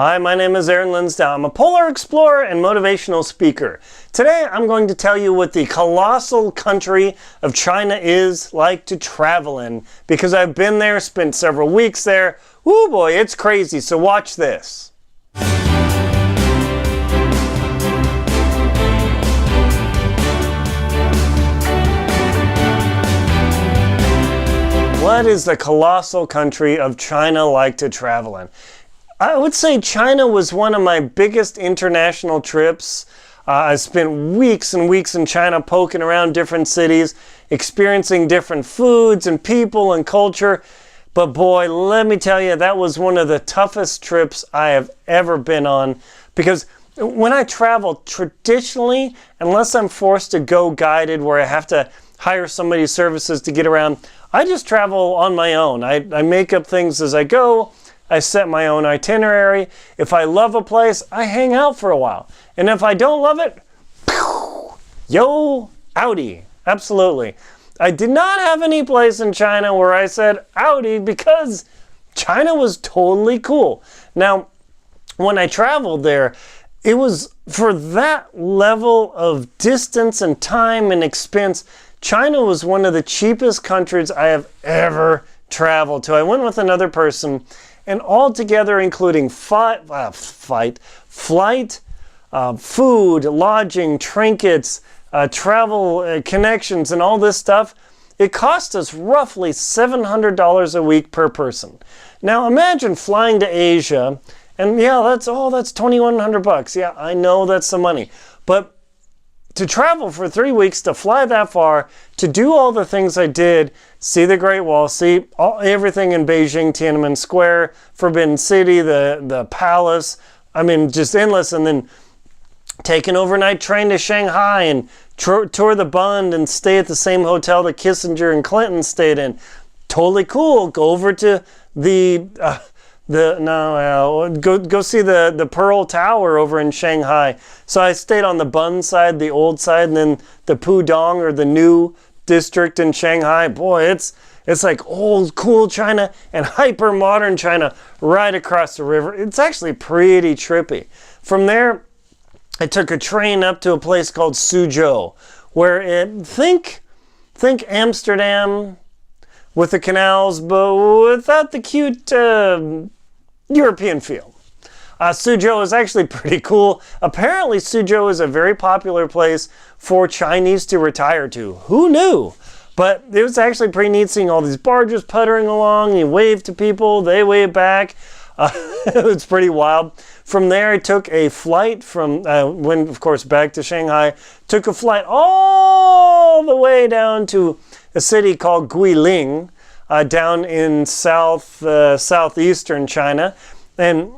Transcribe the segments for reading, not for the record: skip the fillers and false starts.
Hi, my name is Linsdau. I'm a polar explorer and motivational speaker. Today I'm going to tell you what the colossal country of China is like to travel in, because I've been there, spent several weeks there. Woo boy, it's crazy, so watch this. What is the colossal country of China like to travel in? I would say China was one of my biggest international trips. I spent weeks and weeks in China poking around different cities, experiencing different foods and people and culture. But boy, let me tell you, that was one of the toughest trips I have ever been on, because when I travel traditionally, unless I'm forced to go guided where I have to hire somebody's services to get around, I just travel on my own. I make up things as I go. I set my own itinerary. If I love a place, I hang out for a while. And if I don't love it, yo, outie. Absolutely. I did not have any place in China where I said outie, because China was totally cool. Now, when I traveled there, it was for that level of distance and time and expense. China was one of the cheapest countries I have ever traveled to. I went with another person, and altogether, including flight, food, lodging, trinkets, travel connections, and all this stuff, it cost us roughly $700 a week per person. Now imagine flying to Asia, and yeah, that's $2,100. Yeah, I know that's some money, but to travel for 3 weeks, to fly that far, to do all the things I did, see the Great Wall, see everything in Beijing, Tiananmen Square, Forbidden City, the palace, I mean, just endless, and then take an overnight train to Shanghai and tour the Bund and stay at the same hotel that Kissinger and Clinton stayed in. Totally cool. Go over to go see the Pearl Tower over in Shanghai. So I stayed on the Bund side, the old side, and then the Pudong, or the new district in Shanghai. Boy, it's like old cool China and hyper modern China right across the river. It's actually pretty trippy. From there, I took a train up to a place called Suzhou, where think Amsterdam with the canals, but without the cute European feel. Suzhou is actually pretty cool. Apparently Suzhou is a very popular place for Chinese to retire to. Who knew? But it was actually pretty neat seeing all these barges puttering along. You wave to people, they wave back. It was pretty wild. From there, I took a flight went of course back to Shanghai, took a flight all the way down to a city called Guilin, down in southeastern China, and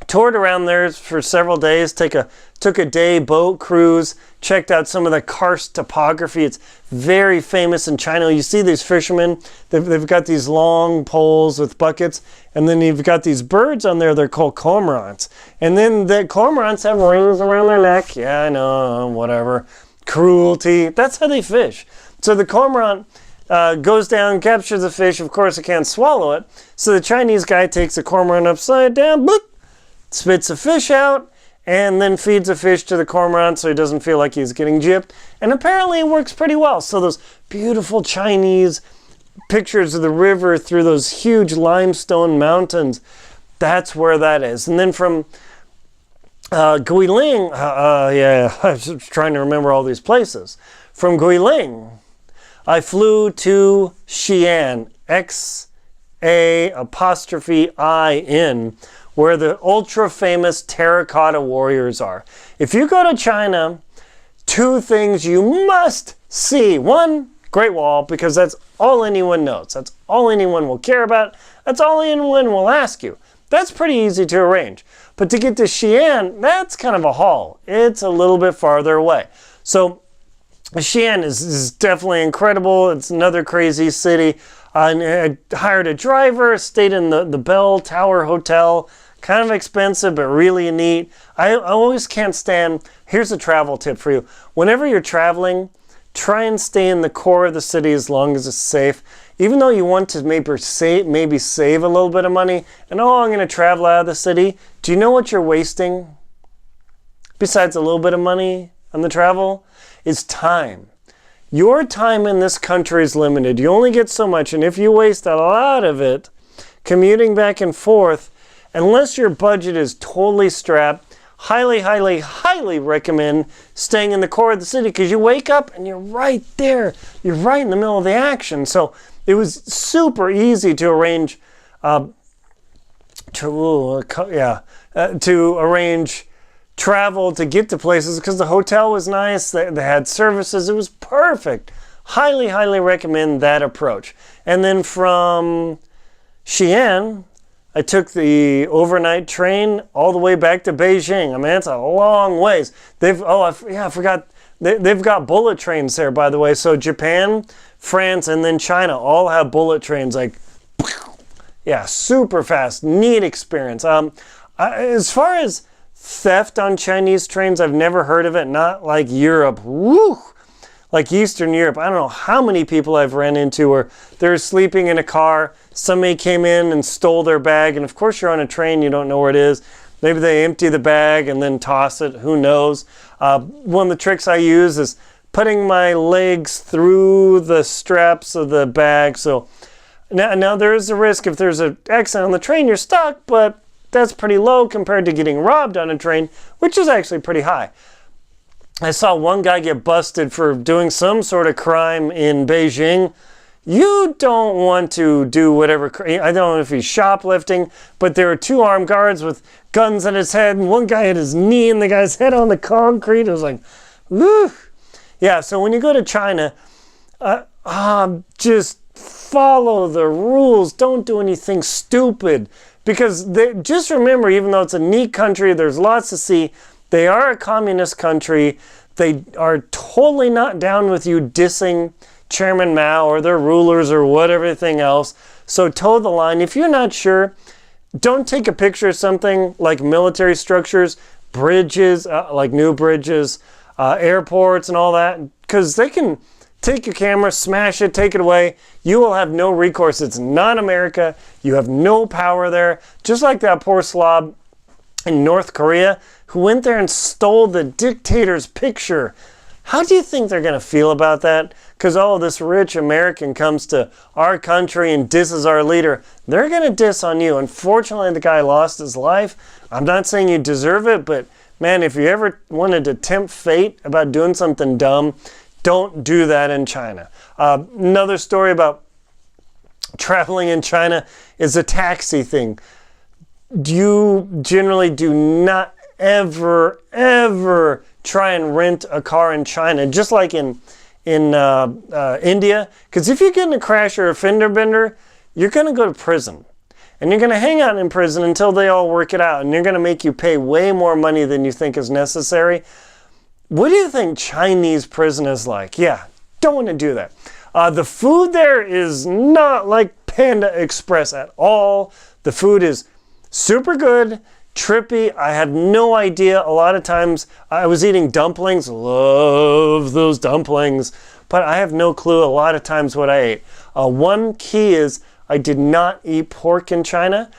toured around there for several days. Took a day boat cruise, checked out some of the karst topography. It's very famous in China. You see these fishermen, they've got these long poles with buckets, and then you've got these birds on there, they're called cormorants. And then the cormorants have rings around their neck. Yeah, I know, whatever. Cruelty, that's how they fish. So the cormorant goes down, captures the fish. Of course, it can't swallow it. So the Chinese guy takes the cormorant upside down, boop, spits a fish out, and then feeds a fish to the cormorant so he doesn't feel like he's getting gypped. And apparently it works pretty well. So those beautiful Chinese pictures of the river through those huge limestone mountains, that's where that is. And then from Guilin, I was trying to remember all these places. From Guilin, I flew to Xi'an, X-A''I''N, where the ultra famous terracotta warriors are. If you go to China, two things you must see. One, Great Wall, because that's all anyone knows. That's all anyone will care about. That's all anyone will ask you. That's pretty easy to arrange. But to get to Xi'an, that's kind of a haul. It's a little bit farther away. So Xi'an is definitely incredible. It's another crazy city. I hired a driver, stayed in the Bell Tower Hotel. Kind of expensive, but really neat. I always can't stand, here's a travel tip for you. Whenever you're traveling, try and stay in the core of the city as long as it's safe. even though you want to maybe save a little bit of money, and I'm going to travel out of the city, do you know what you're wasting? Besides a little bit of money on the travel, is time. Your time in this country is limited. You only get so much, and if you waste a lot of it commuting back and forth, unless your budget is totally strapped, highly, highly, highly recommend staying in the core of the city, because you wake up and you're right there. You're right in the middle of the action. So it was super easy to arrange to arrange travel to get to places, because the hotel was nice. They had services. It was perfect. Highly, highly recommend that approach. And then from Xi'an, I took the overnight train all the way back to Beijing. I mean, it's a long ways. I forgot. They've got bullet trains there, by the way. So Japan, France, and then China all have bullet trains. Like, yeah, super fast. Neat experience. As far as theft on Chinese trains, I've never heard of it. Not like Europe. Woo! Like Eastern Europe. I don't know how many people I've ran into where they're sleeping in a car. Somebody came in and stole their bag. And of course, you're on a train. You don't know where it is. Maybe they empty the bag and then toss it. Who knows? One of the tricks I use is putting my legs through the straps of the bag. So now there is a risk if there's an accident on the train, you're stuck, but that's pretty low compared to getting robbed on a train, which is actually pretty high. I saw one guy get busted for doing some sort of crime in Beijing. You don't want to do whatever. I don't know if he's shoplifting, but there were two armed guards with guns at his head, and one guy had his knee in the guy's head on the concrete. It was like, woo. Yeah, so when you go to China, just follow the rules. Don't do anything stupid. Because just remember, even though it's a neat country, there's lots to see, they are a communist country. They are totally not down with you dissing Chairman Mao or their rulers or whatever everything else. So toe the line. If you're not sure, don't take a picture of something like military structures, bridges, like new bridges, airports and all that, because they can take your camera, smash it, take it away. You will have no recourse. It's not America. You have no power there. Just like that poor slob in North Korea who went there and stole the dictator's picture. How do you think they're going to feel about that? Because, this rich American comes to our country and disses our leader. They're going to diss on you. Unfortunately, the guy lost his life. I'm not saying you deserve it, but man, if you ever wanted to tempt fate about doing something dumb, don't do that in China. Another story about traveling in China is a taxi thing. You generally do not ever try and rent a car in China, just like in India. Because if you get in a crash or a fender bender, you're going to go to prison. And you're going to hang out in prison until they all work it out. And they're going to make you pay way more money than you think is necessary. What do you think Chinese prison is like? Yeah, don't want to do that. The food there is not like Panda Express at all. The food is super good, trippy. I had no idea. A lot of times I was eating dumplings. Love those dumplings. But I have no clue a lot of times what I ate. One key is I did not eat pork in China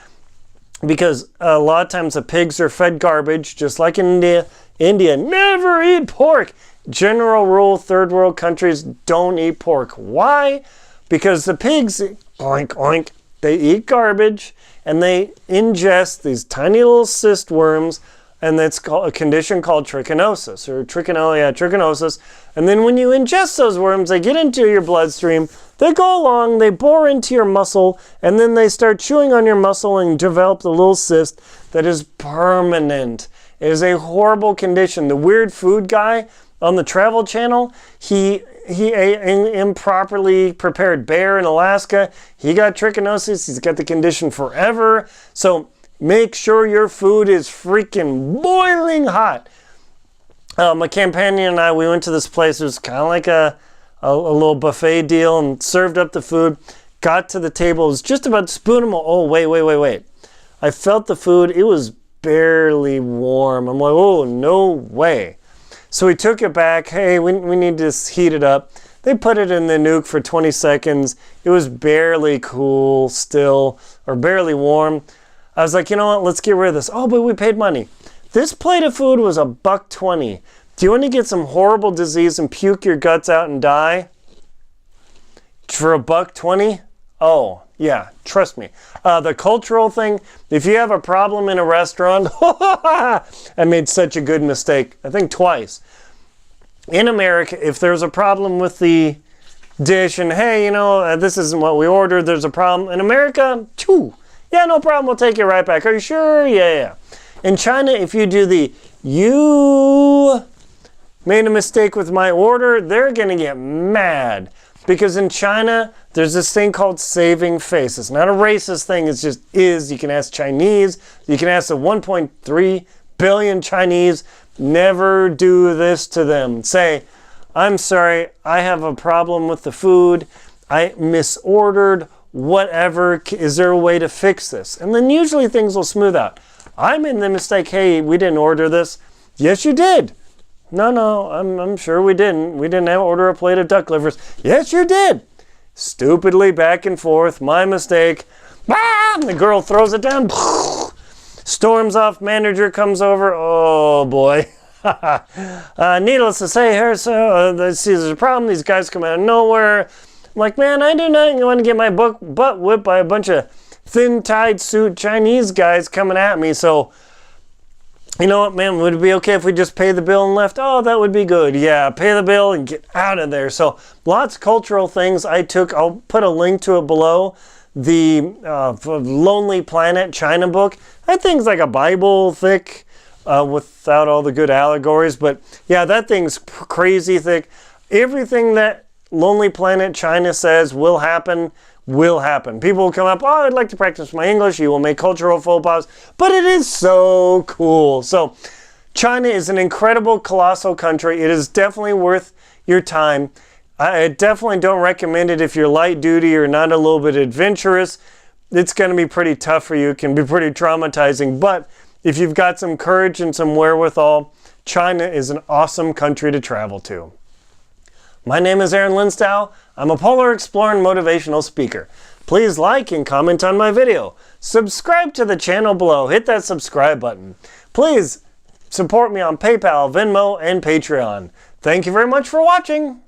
because a lot of times the pigs are fed garbage, just like in India. India, never eat pork. General rule, third world countries don't eat pork. Why? Because the pigs, oink, oink, they eat garbage and they ingest these tiny little cyst worms, and that's called a condition called trichinosis or trichinosis. And then when you ingest those worms, they get into your bloodstream, they go along, they bore into your muscle, and then they start chewing on your muscle and develop the little cyst that is permanent. It is a horrible condition. The weird food guy on the Travel Channel, he ate improperly prepared bear in Alaska. He got trichinosis. He's got the condition forever. So make sure your food is freaking boiling hot. My companion and I, we went to this place. It was kind of like a little buffet deal and served up the food. Got to the table. It was just about to spoon them. Oh, wait. I felt the food. It was barely warm. I'm like, oh, no way. So we took it back. Hey, we need to heat it up. They put it in the nuke for 20 seconds. It was barely cool still, or barely warm. I was like, you know what, let's get rid of this. Oh, but we paid money. This plate of food was $1.20. Do you want to get some horrible disease and puke your guts out and die? For $1.20? Oh, yeah, trust me. The cultural thing, if you have a problem in a restaurant, I made such a good mistake, I think twice. In America, if there's a problem with the dish and, hey, you know, this isn't what we ordered, there's a problem. In America, yeah, no problem, we'll take it right back. Are you sure? Yeah. In China, if you do the, you made a mistake with my order, they're going to get mad. Because in China, there's this thing called saving face. It's not a racist thing, it's just is. You can ask Chinese, you can ask the 1.3 billion Chinese, never do this to them. Say, I'm sorry, I have a problem with the food, I misordered, whatever, is there a way to fix this? And then usually things will smooth out. I made the mistake, hey, we didn't order this. Yes, you did. No, I'm sure we didn't. We didn't order a plate of duck livers. Yes, you did. Stupidly back and forth, my mistake. And the girl throws it down. Storms off, manager comes over. Oh boy. Needless to say, here, so there's a problem. These guys come out of nowhere. I'm like, man, I do not want to get my butt whipped by a bunch of thin-tied suit Chinese guys coming at me. So, you know what, man, would it be okay if we just pay the bill and left? Oh, that would be good. Yeah, pay the bill and get out of there. So lots of cultural things I took. I'll put a link to it below. The Lonely Planet China book. That thing's like a Bible thick without all the good allegories. But yeah, that thing's crazy thick. Everything that Lonely Planet China says will happen. People will come up, oh, I'd like to practice my English. You will make cultural faux pas. But it is so cool. So China is an incredible, colossal country. It is definitely worth your time. I definitely don't recommend it if you're light duty or not a little bit adventurous. It's going to be pretty tough for you. It can be pretty traumatizing. But if you've got some courage and some wherewithal, China is an awesome country to travel to. My name is Aaron Linsdau. I'm a polar explorer and motivational speaker. Please like and comment on my video. Subscribe to the channel below. Hit that subscribe button. Please support me on PayPal, Venmo, and Patreon. Thank you very much for watching.